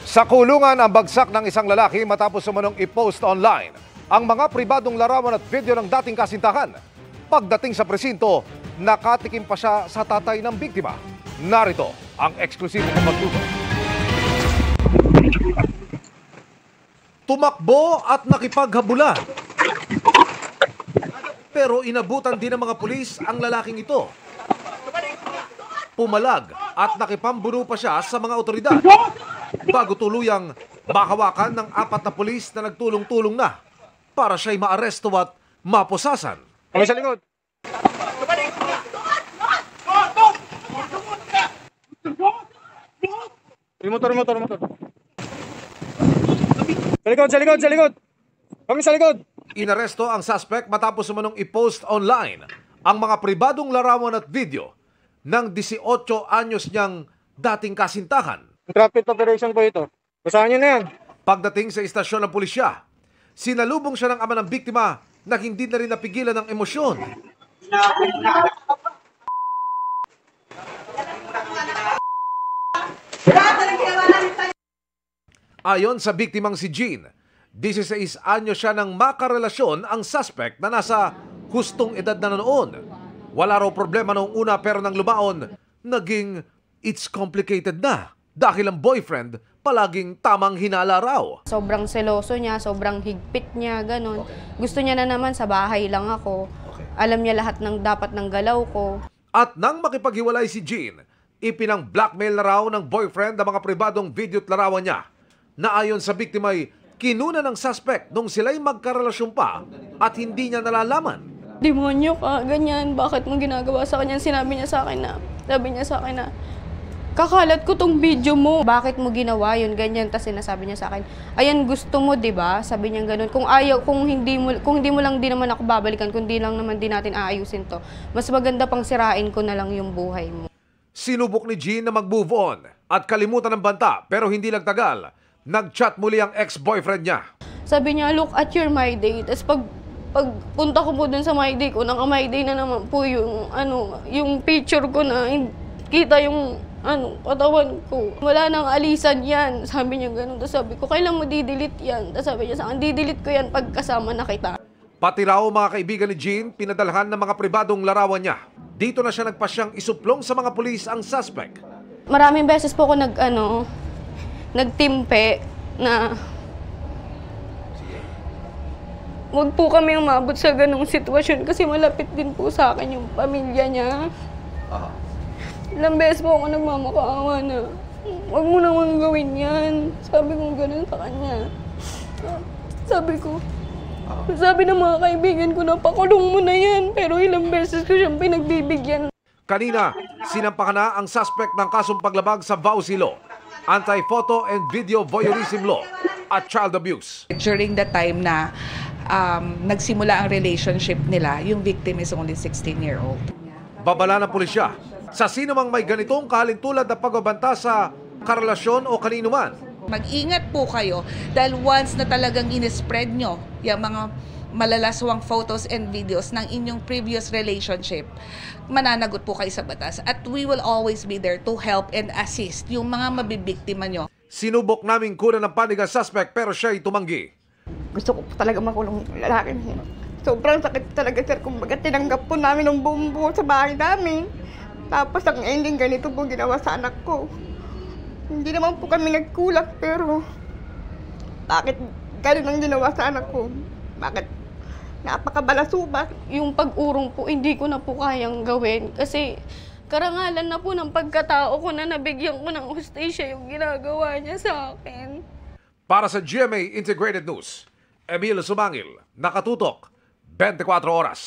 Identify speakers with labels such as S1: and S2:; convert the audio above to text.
S1: Sa kulungan ang bagsak ng isang lalaki matapos sumunong i-post online ang mga pribadong larawan at video ng dating kasintahan. Pagdating sa presinto, nakatikim pa siya sa tatay ng biktima. Narito ang eksklusibong pagtutok. Tumakbo at nakipaghabulan. Pero inabutan din ng mga pulis ang lalaking ito. Pumalag at nakipambuno pa siya sa mga otoridad bago tuluyang mahawakan ng 4 na pulis na nagtulong-tulong na para siya'y maaresto at mapusasan.
S2: Kami sa likod. Motor. Sa likod. Kami sa likod.
S1: Inaresto ang suspect matapos sumunong i-post online ang mga pribadong larawan at video ng 18 anyos niyang dating kasintahan.
S2: Traffic operation po ito. Basahan niyo na yan.
S1: Pagdating sa istasyon ng pulisya, sinalubong siya ng ama ng biktima na hindi na rin napigilan ng emosyon. Ayon sa biktimang si Jean, 16 anyos siya nang makarelasyon ang suspect na nasa hustong edad na noon. Wala raw problema noong una pero nang lumaon, naging it's complicated na dahil ang boyfriend palaging tamang hinala raw.
S3: Sobrang seloso niya, sobrang higpit niya, ganun. Gusto niya na naman sa bahay lang ako. Alam niya lahat ng dapat ng galaw ko.
S1: At nang makipaghiwalay si Jean, ipinang-blackmail na raw ng boyfriend ang mga pribadong video at larawan niya na ayon sa biktima ay kinuna ng suspect nung sila'y magkarelasyon pa at hindi niya nalalaman.
S3: Demonyo ka, ganyan. Bakit mo ginagawa sa kanya? Sabi niya sa akin na, kakalat ko tong video mo. Bakit mo ginawa yun? Ganyan. Tapos sinasabi niya sa akin, ayan gusto mo, di ba? Sabi niya ganun. Kung hindi mo lang din naman ako babalikan, kung di lang naman din natin aayusin to, mas maganda pang sirain ko na lang yung buhay mo.
S1: Sinubok ni Jean na mag-move on at kalimutan ng banta pero hindi lang nag-chat muli ang ex-boyfriend niya.
S3: Sabi niya, look at your My Day. Tapos pagpunta ko po dun sa My Day ko, naka-My Day na naman po yung picture ko na kita yung katawan ko. Wala nang alisan yan. Sabi niya ganun. Tapos sabi ko, kailan mo di-delete yan? Tapos sabi niya sa akin, di-delete ko yan pagkasama na kita.
S1: Pati raw mga kaibigan ni Jean, pinadalhan ng mga pribadong larawan niya. Dito na siya nagpasyang isuplong sa mga pulis ang suspect.
S3: Maraming beses po ako nagtimpe na huwag po kami umabot sa ganong sitwasyon kasi malapit din po sa akin yung pamilya niya. Ilang beses po ako nagmamakaawa na huwag mo naman gawin yan. Sabi ko ganun sa kanya. Sabi ng mga kaibigan ko na pakulong mo na yan. Pero ilang beses ko siyang pinagbibigyan.
S1: Kanina, sinampakan na ang suspect ng kasong paglabag sa VAUSI Law, Anti-Photo and Video Voyeurism Law at Child Abuse.
S4: During the time na nagsimula ang relationship nila, yung victim is only 16-year-old.
S1: Babala ng pulisya sa sino mang may ganitong kalintulad na pagbabanta sa karelasyon o kanino man.
S4: Mag-ingat po kayo dahil once na talagang in-spread nyo yung mga malalaswang photos and videos ng inyong previous relationship, mananagot po kayo sa batas. At we will always be there to help and assist yung mga mabibiktima nyo.
S1: Sinubok naming kunan ng panig ang suspect pero siya'y tumanggi.
S5: Gusto ko talaga makulong yung lalaki niya. Sobrang sakit talaga, sir. Kumbaga tinanggap po namin ng buong buo sa bahay namin. Tapos ang ending ganito po ginawa sa anak ko. Hindi naman po kami nagkulang pero bakit ganun ang ginawa sa anak ko? Bakit? Napakabalasubat.
S3: Yung pag-urong po, hindi ko na po kayang gawin kasi karangalan na po ng pagkatao ko na nabigyan ko ng hustisya yung ginagawa niya sa akin.
S1: Para sa GMA Integrated News, Emil Sumangil, nakatutok, 24 oras.